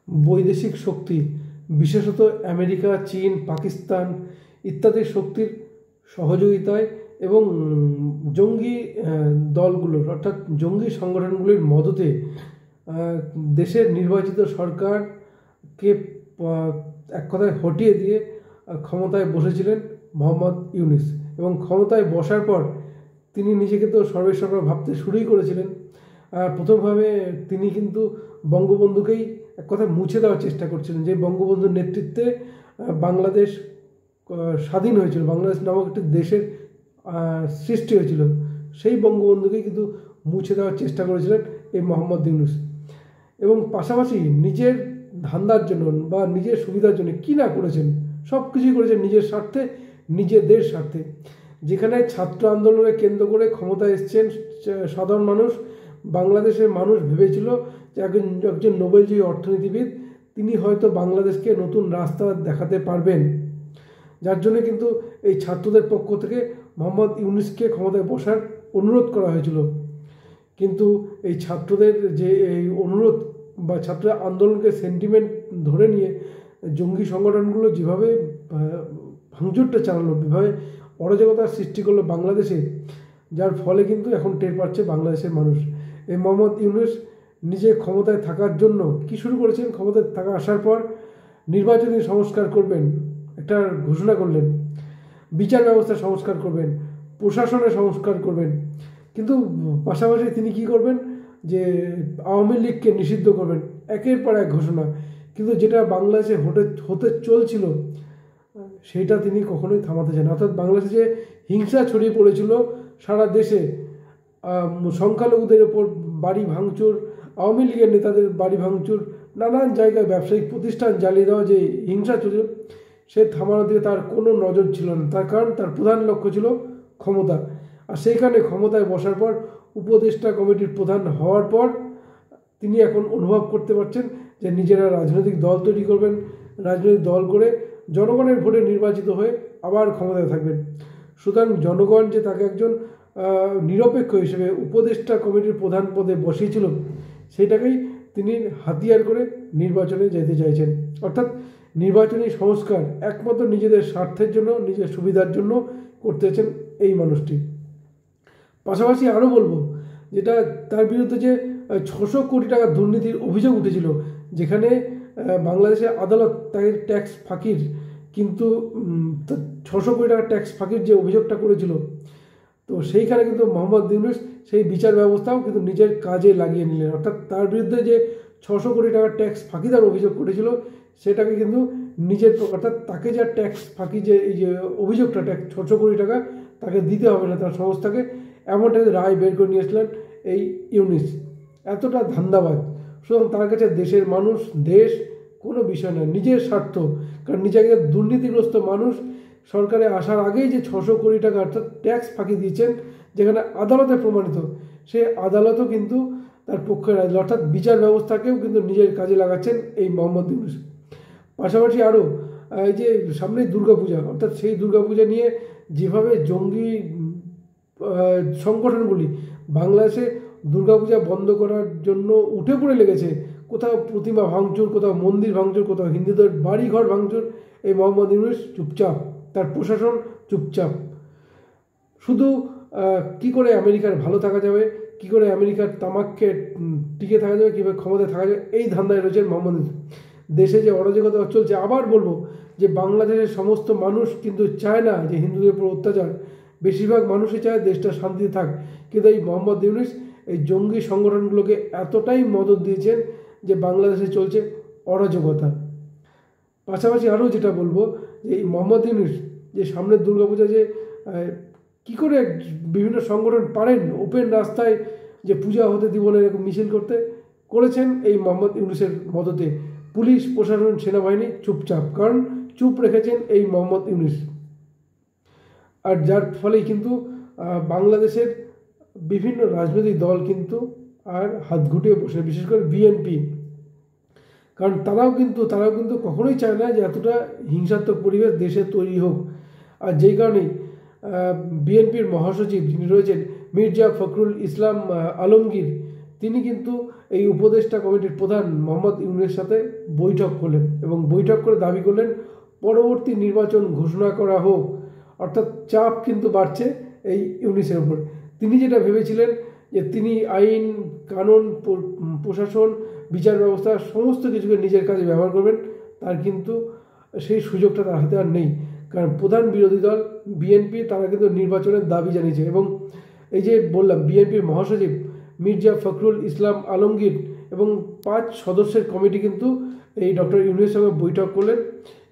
বৈদেশিক শক্তি, বিশেষত আমেরিকা, চীন, পাকিস্তান ইত্যাদি শক্তির সহযোগিতায় এবং জঙ্গি দলগুলোর অর্থাৎ জঙ্গি সংগঠনগুলির মদতে দেশের নির্বাচিত সরকারকে এক কথায় হটিয়ে দিয়ে ক্ষমতায় বসেছিলেন মোহাম্মদ ইউনূস। এবং ক্ষমতায় বসার পর তিনি নিজেকে তো সর্বেসর্বা ভাবতে শুরুই করেছিলেন। প্রথমভাবে তিনি কিন্তু বঙ্গবন্ধুকেই এক কথা মুছে দেওয়ার চেষ্টা করছিলেন, যে বঙ্গবন্ধুর নেতৃত্বে বাংলাদেশ স্বাধীন হয়েছিল, বাংলাদেশ নামক একটি দেশের সৃষ্টি হয়েছিল, সেই বঙ্গবন্ধুকেই কিন্তু মুছে দেওয়ার চেষ্টা করেছিলেন এই মোহাম্মদ ইউনূস। এবং পাশাপাশি নিজের ধান্দার জন্য বা নিজের সুবিধার জন্য কী না করেছেন, সব কিছুই করেছেন নিজের স্বার্থে, নিজেদের স্বার্থে। যেখানে ছাত্র আন্দোলনকে কেন্দ্র করে ক্ষমতায় এসছেন সাধারণ মানুষ, বাংলাদেশের মানুষ ভেবেছিল যে একজন নোবেলজয়ী অর্থনীতিবিদ তিনি হয়তো বাংলাদেশকে নতুন রাস্তা দেখাতে পারবেন, যার জন্য কিন্তু এই ছাত্রদের পক্ষ থেকে মোহাম্মদ ইউনূসকে ক্ষমতায় বসার অনুরোধ করা হয়েছিল। কিন্তু এই ছাত্রদের যে এই অনুরোধ বা ছাত্র আন্দোলনকে সেন্টিমেন্ট ধরে নিয়ে জঙ্গি সংগঠনগুলো যেভাবে ভাঙচুরটা চালালো, যেভাবে অরাজকতার সৃষ্টি করলো বাংলাদেশে, যার ফলে কিন্তু এখন টের পাচ্ছে বাংলাদেশের মানুষ। এই মোহাম্মদ ইউনূস নিজে ক্ষমতায় থাকার জন্য কী শুরু করেছেন, ক্ষমতায় আসার পর নির্বাচনী সংস্কার করবেন একটা ঘোষণা করলেন, বিচার ব্যবস্থা সংস্কার করবেন, প্রশাসনের সংস্কার করবেন। কিন্তু পাশাপাশি তিনি কি করবেন, যে আওয়ামী লীগকে নিষিদ্ধ করবেন, একের পর এক ঘোষণা। কিন্তু যেটা বাংলাদেশে হতে চলছিল সেইটা তিনি কখনোই থামাতে চান। অর্থাৎ বাংলাদেশে যে হিংসা ছড়িয়ে পড়েছিল সারা দেশে, সংখ্যালঘুদের ওপর বাড়ি ভাঙচুর, আওয়ামী লীগের নেতাদের বাড়ি ভাঙচুর, নানান জায়গায় ব্যবসায়িক প্রতিষ্ঠান জ্বালিয়ে দেওয়া যে হিংসা চলছিল, সে থামানোর দিকে তার কোনো নজর ছিল না। তার কারণ তার প্রধান লক্ষ্য ছিল ক্ষমতা। আর সেইখানে ক্ষমতায় বসার পর, উপদেষ্টা কমিটির প্রধান হওয়ার পর তিনি এখন অনুভব করতে পারছেন যে নিজেরা রাজনৈতিক দল তৈরি করবেন, রাজনৈতিক দল করে জনগণের ভোটে নির্বাচিত হয়ে আবার ক্ষমতায় থাকবেন। সুতরাং জনগণ যে তাকে একজন নিরপেক্ষ হিসেবে উপদেষ্টা কমিটির প্রধান পদে বসিয়েছিল, সেটাকেই তিনি হাতিয়ার করে নির্বাচনে যেতে চাইছেন। অর্থাৎ নির্বাচনী সংস্কার একমাত্র নিজেদের স্বার্থের জন্য, নিজের সুবিধার জন্য করতে চাইছেন এই মানুষটি। পাশাপাশি আরও বলবো, যেটা তার বিরুদ্ধে যে 600 কোটি টাকা দুর্নীতির অভিযোগ উঠেছিল, যেখানে বাংলাদেশের আদালত তাকে ট্যাক্স ফাঁকির, কিন্তু 600 কোটি টাকা ট্যাক্স ফাঁকির যে অভিযোগটা করেছিল, তো সেইখানে কিন্তু মোহাম্মদ ইউনূস সেই বিচার ব্যবস্থাও কিন্তু নিজের কাজে লাগিয়ে নিলেন। অর্থাৎ তার বিরুদ্ধে যে 600 কোটি টাকা ট্যাক্স ফাঁকিদার অভিযোগ করেছিল, সেটাকে কিন্তু নিজের, অর্থাৎ তাকে যা ট্যাক্স ফাঁকি যে এই যে অভিযোগটা, ট্যাক্স 600 কোটি টাকা তাকে দিতে হবে না তার সংস্থাকে, এমনটা রায় বের করে নিয়েছিলেন এই ইউনূস। এতটা ধান্দাবাজ। সুতরাং তার কাছে দেশের মানুষ, দেশ কোনো বিষয় নয়, নিজের স্বার্থ। কারণ নিজেকে দুর্নীতিগ্রস্ত মানুষ সরকারে আসার আগেই যে 600 কোটি টাকা অর্থাৎ ট্যাক্স ফাঁকি দিয়েছেন, যেখানে আদালতে প্রমাণিত, সে আদালতও কিন্তু তার পক্ষে রায়, অর্থাৎ বিচার ব্যবস্থাকেও কিন্তু নিজের কাজে লাগাচ্ছেন এই মোহাম্মদ ইউনূস। পাশাপাশি আরও এই যে সামনেই দুর্গাপূজা, অর্থাৎ সেই দুর্গাপূজা নিয়ে যেভাবে জঙ্গি সংগঠনগুলি বাংলাদেশে দুর্গাপূজা বন্ধ করার জন্য উঠে পড়ে লেগেছে, কোথাও প্রতিমা ভাঙচুর, কোথাও মন্দির ভাঙচুর, কোথাও হিন্দুদের বাড়িঘর ভাঙচুর, এই মোহাম্মদ ইউনূস চুপচাপ, তার প্রশাসন চুপচাপ। শুধু কি করে আমেরিকার ভালো থাকা যাবে, কি করে আমেরিকার তামাককে টিকে থাকা যাবে, কীভাবে ক্ষমতায় থাকা যাবে, এই ধান্দায় রয়েছেন মোহাম্মদ ইউনূস। দেশে যে অরাজকতা চলছে, আবার বলবো যে বাংলাদেশের সমস্ত মানুষ কিন্তু চায় না যে হিন্দুদের উপর অত্যাচার, বেশিরভাগ মানুষই চায় দেশটা শান্তিতে থাক। কিন্তু এই মোহাম্মদ ইউনূস এই জঙ্গি সংগঠনগুলোকে এতটাই মদত দিয়েছেন যে বাংলাদেশে চলছে অরাজকতা। পাশাপাশি আরও যেটা বলবো, যে এই মোহাম্মদ ইউনূস যে সামনের দুর্গাপূজা যে কী করে বিভিন্ন সংগঠন পারেন ওপেন রাস্তায় যে পূজা হতে দিব না এরকম মিছিল করেছেন এই মোহাম্মদ ইউনূসের মদতে। পুলিশ প্রশাসন সেনাবাহিনী চুপচাপ, কারণ চুপ রেখেছেন এই মোহাম্মদ ইউনূস। আর যার ফলেই কিন্তু বাংলাদেশের বিভিন্ন রাজনৈতিক দল কিন্তু আর হাত গুটিয়ে বসে, বিশেষ করে বিএনপি, কারণ তারাও কিন্তু কখনোই চায় না যে এতটা হিংসাত্মক পরিবেশ দেশে তৈরি হোক। আর যেই কারণেই বিএনপির মহাসচিব যিনি রয়েছেন মির্জা ফখরুল ইসলাম আলমগীর, তিনি কিন্তু এই উপদেষ্টা কমিটির প্রধান মোহাম্মদ ইউনূসের সাথে বৈঠক করলেন এবং বৈঠক করে দাবি করলেন পরবর্তী নির্বাচন ঘোষণা করা হোক। অর্থাৎ চাপ কিন্তু বাড়ছে এই ইউনূসের উপর। তিনি যেটা ভেবেছিলেন যে তিনি আইন কানুন প্রশাসন বিচার ব্যবস্থা সমস্ত কিছুকে নিজের কাজে ব্যবহার করবেন, তার কিন্তু সেই সুযোগটা তার হাতে আর নেই। কারণ প্রধান বিরোধী দল বিএনপি তারা কিন্তু নির্বাচনের দাবি জানিয়েছে এবং এই যে বললাম বিএনপির মহাসচিব মির্জা ফখরুল ইসলাম আলমগীর এবং 5 সদস্যের কমিটি কিন্তু এই ডক্টর ইউনূসের সঙ্গে বৈঠক করলেন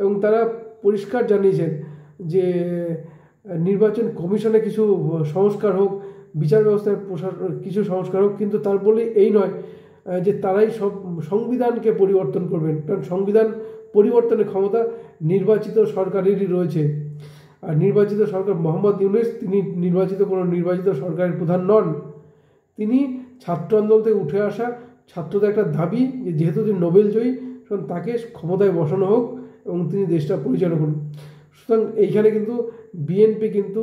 এবং তারা পরিষ্কার জানিয়েছেন যে নির্বাচন কমিশনে কিছু সংস্কার হোক, বিচার ব্যবস্থায় কিছু সংস্কার হোক, কিন্তু তার বলে এই নয় যে তারাই সব সংবিধানকে পরিবর্তন করবেন। কারণ সংবিধান পরিবর্তনের ক্ষমতা নির্বাচিত সরকারেরই রয়েছে। আর নির্বাচিত সরকার মোহাম্মদ ইউনূস তিনি কোনো নির্বাচিত সরকারের প্রধান নন। তিনি ছাত্র আন্দোলন থেকে উঠে আসা ছাত্রদের একটা দাবি যে যেহেতু তিনি নোবেল জয়ী, সুতরাং তাকে ক্ষমতায় বসানো হোক এবং তিনি দেশটা পরিচালনা করুন। সুতরাং এইখানে কিন্তু বিএনপি কিন্তু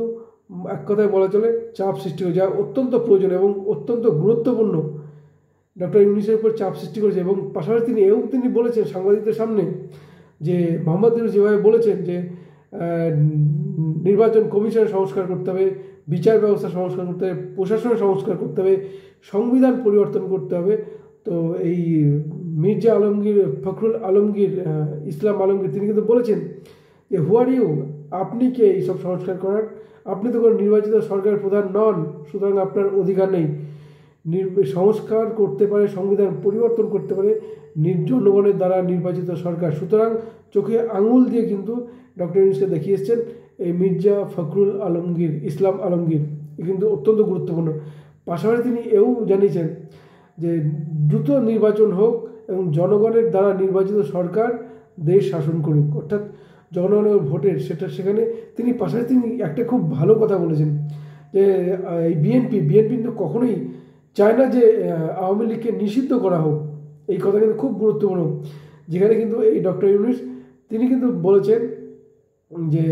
এক কথায় বলা চলে চাপ সৃষ্টি করে, যা অত্যন্ত প্রয়োজন এবং অত্যন্ত গুরুত্বপূর্ণ। ডক্টর ইউনূসের উপর চাপ সৃষ্টি করেছে এবং পাশাপাশি তিনি বলেছেন সাংবাদিকদের সামনে যে মোহাম্মদ ইউনূস যেভাবে বলেছেন যে নির্বাচন কমিশনের সংস্কার করতে হবে, বিচার ব্যবস্থা সংস্কার করতে হবে, প্রশাসনের সংস্কার করতে হবে, সংবিধান পরিবর্তন করতে হবে। তো এই মির্জা ফখরুল ইসলাম আলমগীর তিনি কিন্তু বলেছেন যে হু আর ইউ, আপনি কে এইসব সংস্কার করার? আপনি তো কোনো নির্বাচিত সরকারের প্রধান নন, সুতরাং আপনার অধিকার নেই। সংস্কার করতে পারে, সংবিধান পরিবর্তন করতে পারে জনগণের দ্বারা নির্বাচিত সরকার। সুতরাং চোখে আঙুল দিয়ে কিন্তু ডক্টর ইউনূসকে দেখিয়ে এসছেন এই মির্জা ফখরুল ইসলাম আলমগীর। এ কিন্তু অত্যন্ত গুরুত্বপূর্ণ। পাশাপাশি তিনি এও জানিয়েছেন যে দ্রুত নির্বাচন হোক এবং জনগণের দ্বারা নির্বাচিত সরকার দেশ শাসন করুক, অর্থাৎ জনগণের ভোটের সেখানে তিনি পাশাপাশি তিনি একটা খুব ভালো কথা বলেছেন যে এই বিএনপি কিন্তু কখনোই চায় না যে আওয়ামী লীগকে নিষিদ্ধ করা হোক। এই কথা কিন্তু খুব গুরুত্বপূর্ণ, যেখানে কিন্তু এই ডক্টর ইউনূস তিনি কিন্তু বলেছেন যে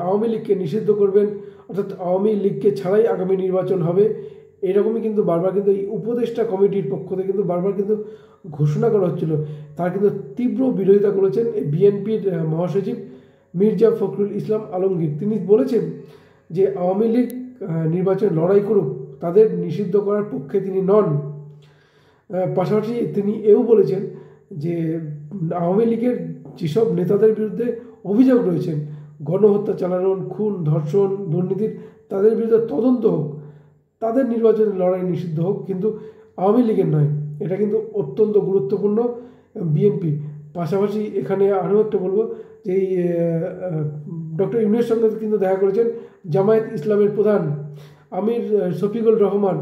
আওয়ামী লীগকে নিষিদ্ধ করবেন, অর্থাৎ আওয়ামী লীগকে ছাড়াই আগামী নির্বাচন হবে। এরকমই কিন্তু বারবার কিন্তু এই উপদেষ্টা কমিটির পক্ষ থেকে কিন্তু বারবার কিন্তু ঘোষণা করা হচ্ছিল। তার কিন্তু তীব্র বিরোধিতা করেছেন এই বিএনপির মহাসচিব মির্জা ফখরুল ইসলাম আলমগীর। তিনি বলেছেন যে আওয়ামী লীগ নির্বাচনে লড়াই করুক, তাদের নিষিদ্ধ করার পক্ষে তিনি নন। পাশাপাশি তিনি এও বলেছেন যে আওয়ামী লীগের যেসব নেতাদের বিরুদ্ধে অভিযোগ রয়েছেন, গণহত্যা চালানো, খুন, ধর্ষণ, দুর্নীতির, তাদের বিরুদ্ধে তদন্ত হোক, তাদের নির্বাচনে লড়াই নিষিদ্ধ হোক, কিন্তু আওয়ামী লীগের নয়। এটা কিন্তু অত্যন্ত গুরুত্বপূর্ণ বিএনপি। পাশাপাশি এখানে আরও একটা বলবো যে এই ডক্টর ইউনূসের সঙ্গে কিন্তু দেখা করেছেন জামায়াত ইসলামের প্রধান আমির শফিকুর রহমান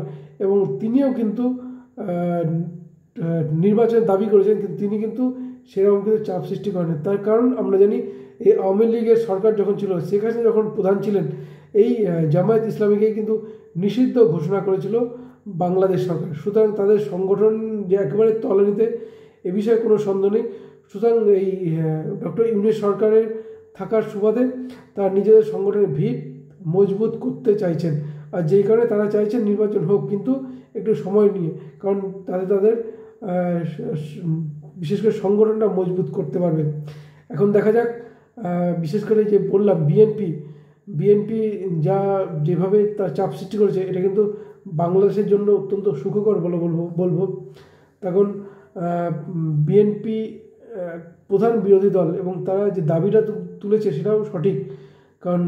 এবং তিনিও কিন্তু নির্বাচনের দাবি করেছেন, কিন্তু তিনি কিন্তু সেরকম কিন্তু চাপ সৃষ্টি করেন। তার কারণ আমরা জানি এই আওয়ামী লীগের সরকার যখন ছিল, শেখ হাসিনা যখন প্রধান ছিলেন, এই জামায়াত ইসলামীকে কিন্তু নিষিদ্ধ ঘোষণা করেছিল বাংলাদেশ সরকার। সুতরাং তাদের সংগঠন যে একেবারে তলানিতে, এ বিষয়ে কোনো সন্দেহ নেই। সুতরাং এই ডক্টর ইউনূস সরকারের থাকার সুবাদে তার নিজেদের সংগঠনের ভিত মজবুত করতে চাইছেন, আর যেই কারণে তারা চাইছেন নির্বাচন হোক, কিন্তু একটু সময় নিয়ে, কারণ তাদের বিশেষ করে সংগঠনটা মজবুত করতে পারবে। এখন দেখা যাক, বিশেষ করে যে বললাম বিএনপি যেভাবে তার চাপ সৃষ্টি করেছে, এটা কিন্তু বাংলাদেশের জন্য অত্যন্ত সুখকর বলবো। তখন বিএনপি প্রধান বিরোধী দল এবং তারা যে দাবিটা তুলেছে সেটাও সঠিক, কারণ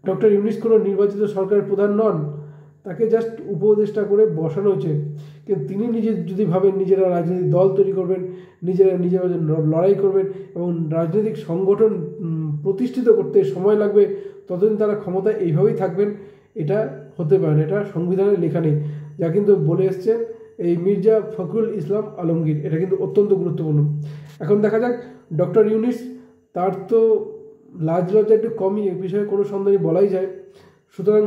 ডক্টর ইউনূস কোনো নির্বাচিত সরকারের প্রধান নন, তাকে জাস্ট উপদেষ্টা করে বসানো হয়েছে। কিন্তু তিনি যদি ভাবেন নিজেরা রাজনৈতিক দল তৈরি করবেন, নিজেরা লড়াই করবেন এবং রাজনৈতিক সংগঠন প্রতিষ্ঠিত করতে সময় লাগবে, ততদিন তারা ক্ষমতায় এইভাবেই থাকবেন, এটা হতে পারে না। এটা সংবিধানে লেখা নেই, যা কিন্তু বলে এসছেন এই মির্জা ফখরুল ইসলাম আলমগীর। এটা কিন্তু অত্যন্ত গুরুত্বপূর্ণ। এখন দেখা যাক ডক্টর ইউনূস, তার তো লাজ লজ্জা একটু কমই, এ বিষয়ে কোনো সন্দেহ বলাই যায়। সুতরাং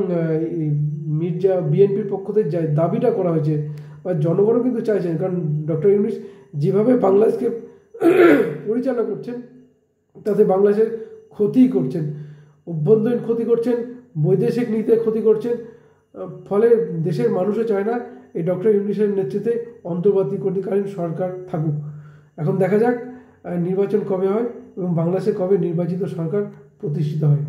বিএনপির পক্ষ থেকে দাবিটা করা হয়েছে বা জনগণও কিন্তু চাইছেন, কারণ ডক্টর ইউনূস যেভাবে বাংলাদেশকে পরিচালনা করছেন, তাতে বাংলাদেশের ক্ষতি করছেন, অভ্যন্তরীণ ক্ষতি করছেন, বৈদেশিক নীতিতে ক্ষতি করছেন। ফলে দেশের মানুষও চায় না এই ডক্টর ইউনূসের নেতৃত্বে অন্তর্বর্তীকালীন সরকার থাকুক। এখন দেখা যাক নির্বাচন কবে হয় এবং বাংলাদেশে কবে নির্বাচিত সরকার প্রতিষ্ঠিত হয়।